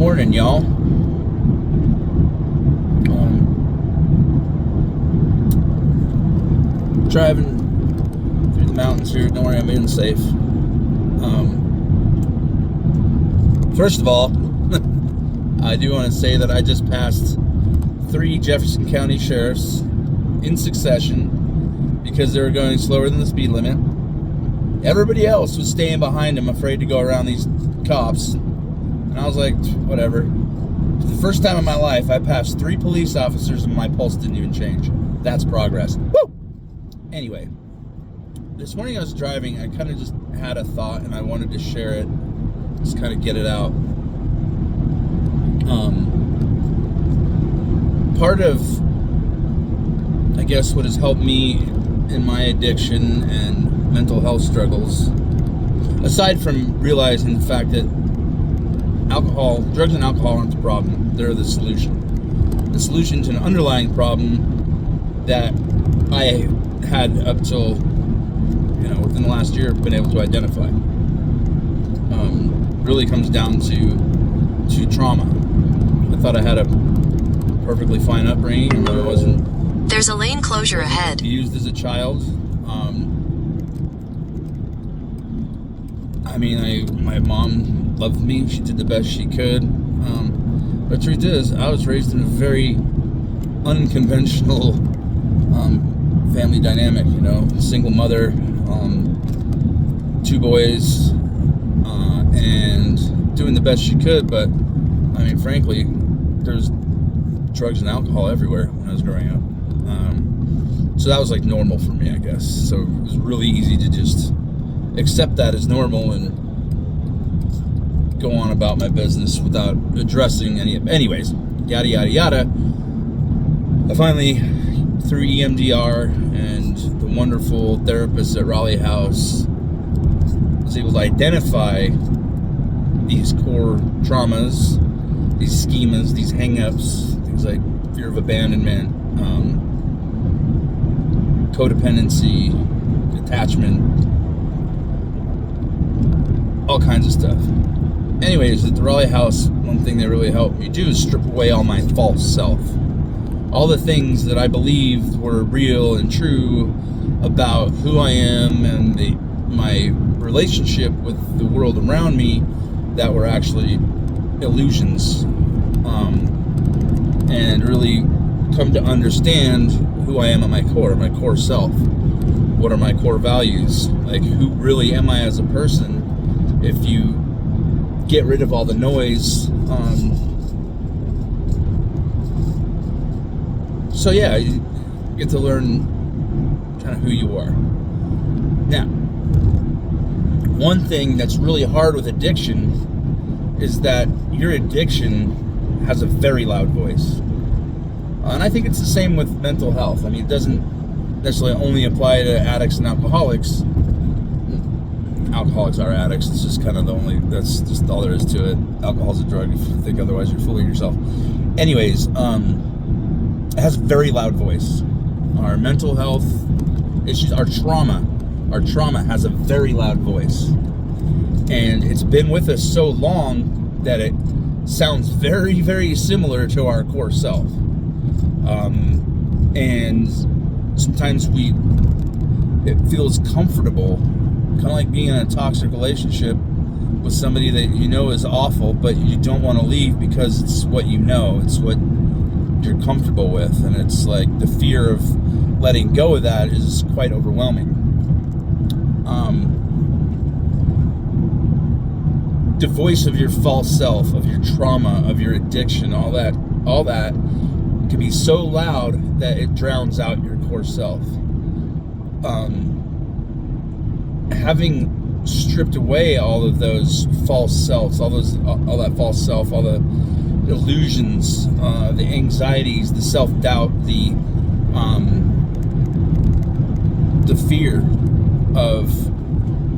Morning, y'all. Driving through the mountains here. Don't worry, I'm being safe. First of all, I do want to say that I just passed 3 Jefferson County sheriffs in succession because they were going slower than the speed limit. Everybody else was staying behind them, afraid to go around these cops. And I was like, whatever. For the first time in my life, I passed 3 police officers and my pulse didn't even change. That's progress. Woo! Anyway, this morning I was driving. I kind of just had a thought and I wanted to share it. Just kind of get it out. Part of, I guess, what has helped me in my addiction and mental health struggles, aside from realizing the fact that drugs and alcohol aren't the problem, they're the solution. The solution to an underlying problem that I had up till, within the last year, been able to identify. Really comes down to trauma. I thought I had a perfectly fine upbringing, and I wasn't. There's a lane closure ahead. Abused as a child. My mom loved me. She did the best she could. But the truth is, I was raised in a very unconventional family dynamic. Single mother, 2 boys, and doing the best she could. But frankly, there's drugs and alcohol everywhere when I was growing up. So that was like normal for me, I guess. So it was really easy to just accept that as normal and go on about my business without addressing any of it. Anyways, yada, yada, yada. I finally, through EMDR and the wonderful therapists at Raleigh House, was able to identify these core traumas, these schemas, these hang-ups, things like fear of abandonment, codependency, attachment, all kinds of stuff. Anyways, at the Raleigh House, one thing they really helped me do is strip away all my false self. All the things that I believed were real and true about who I am and my relationship with the world around me that were actually illusions. And really come to understand who I am at my core self. What are my core values? Like, who really am I as a person? If you get rid of all the noise. So yeah, you get to learn kind of who you are. Now, one thing that's really hard with addiction is that your addiction has a very loud voice. And I think it's the same with mental health. It doesn't necessarily only apply to addicts and alcoholics. Alcoholics are addicts. It's just kind of that's just all there is to it. Alcohol's a drug. If you think otherwise, you're fooling yourself. Anyways, it has a very loud voice. Our mental health issues, our trauma has a very loud voice. And it's been with us so long that it sounds very, very similar to our core self. And sometimes it feels comfortable, kind of like being in a toxic relationship with somebody that is awful, but you don't want to leave because it's what it's what you're comfortable with, and it's like the fear of letting go of that is quite overwhelming. The voice of your false self, of your trauma, of your addiction, all that can be so loud that it drowns out your core self. Having stripped away all of those false selves, all that false self, all the illusions, the anxieties, the self-doubt, the fear of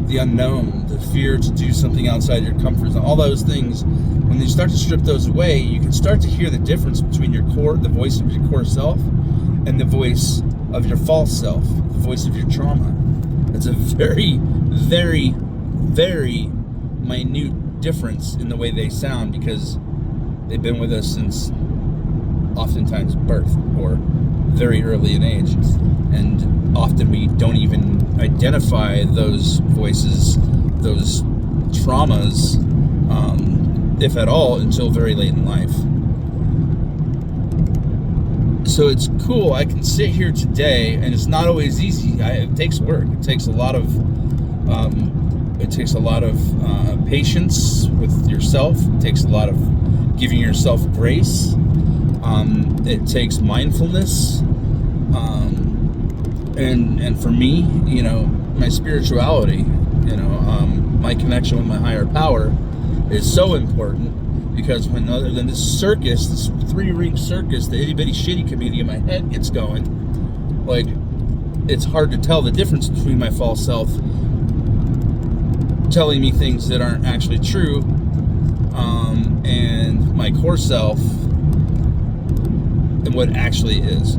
the unknown, the fear to do something outside your comfort zone, all those things. When you start to strip those away, you can start to hear the difference between the voice of your core self, and the voice of your false self, the voice of your trauma. It's a very, very, very minute difference in the way they sound, because They've been with us since oftentimes birth or very early in age. And often we don't even identify those voices, those traumas, if at all, until very late in life. So it's cool. I can sit here today, and it's not always easy. It takes work. It takes a lot of patience with yourself. It takes a lot of giving yourself grace. It takes mindfulness. And for me, my spirituality, my connection with my higher power is so important, because when other than this circus, this 3-ring circus, the itty bitty shitty committee in my head gets going, like, it's hard to tell the difference between my false self telling me things that aren't actually true, and my core self and what actually is.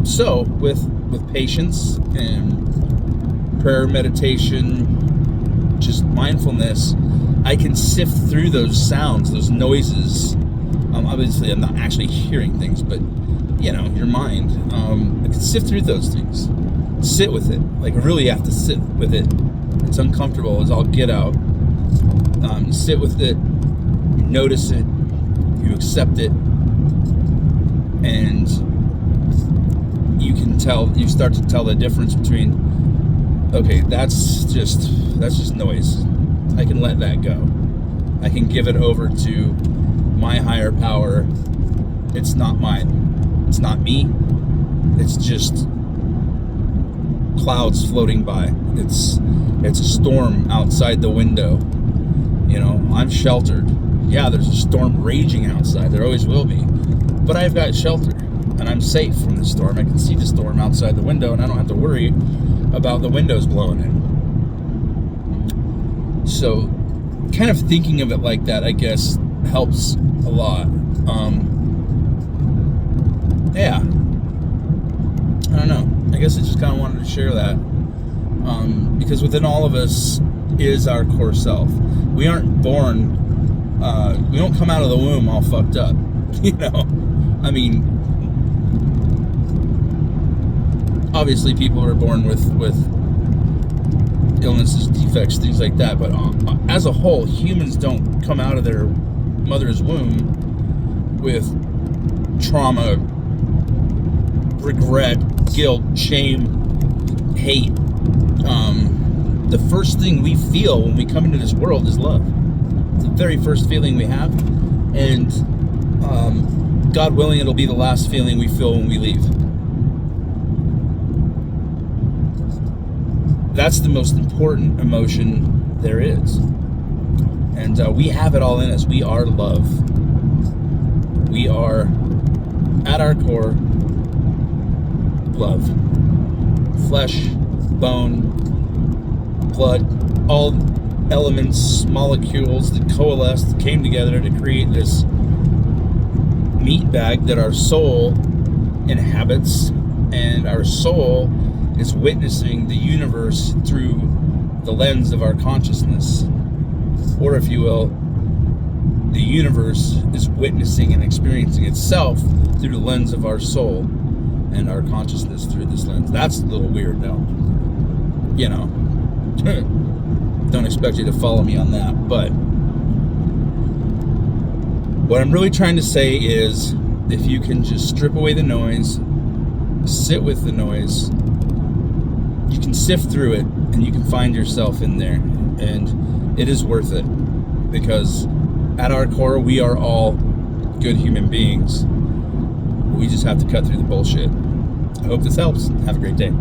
So with patience and prayer, meditation, just mindfulness, I can sift through those sounds, those noises. Obviously, I'm not actually hearing things, but your mind. I can sift through those things, sit with it. Like, really have to sit with it. It's uncomfortable as all get out. Sit with it, you notice it, you accept it, and you start to tell the difference between, okay, that's just noise. I can let that go. I can give it over to my higher power. It's not mine. It's not me. It's just clouds floating by. It's a storm outside the window. I'm sheltered. Yeah, there's a storm raging outside. There always will be. But I've got shelter, and I'm safe from the storm. I can see the storm outside the window, and I don't have to worry about the windows blowing in. So kind of thinking of it like that, I guess, helps a lot. Yeah. I don't know. I guess I just kind of wanted to share that. Because within all of us is our core self. We aren't born, we don't come out of the womb all fucked up. I mean, obviously people are born with illnesses, defects, things like that, but as a whole, humans don't come out of their mother's womb with trauma, regret, guilt, shame, hate. The first thing we feel when we come into this world is love. It's the very first feeling we have, and God willing, it'll be the last feeling we feel when we leave. That's the most important emotion there is. And we have it all in us. We are love. We are, at our core, love. Flesh, bone, blood, all elements, molecules that coalesced, that came together to create this meat bag that our soul inhabits, and our soul is witnessing the universe through the lens of our consciousness. Or if you will, the universe is witnessing and experiencing itself through the lens of our soul, and our consciousness through this lens. That's a little weird though. Don't expect you to follow me on that, but what I'm really trying to say is, if you can just strip away the noise, sit with the noise, you can sift through it, and you can find yourself in there, and it is worth it, because at our core, we are all good human beings. We just have to cut through the bullshit. I hope this helps. Have a great day.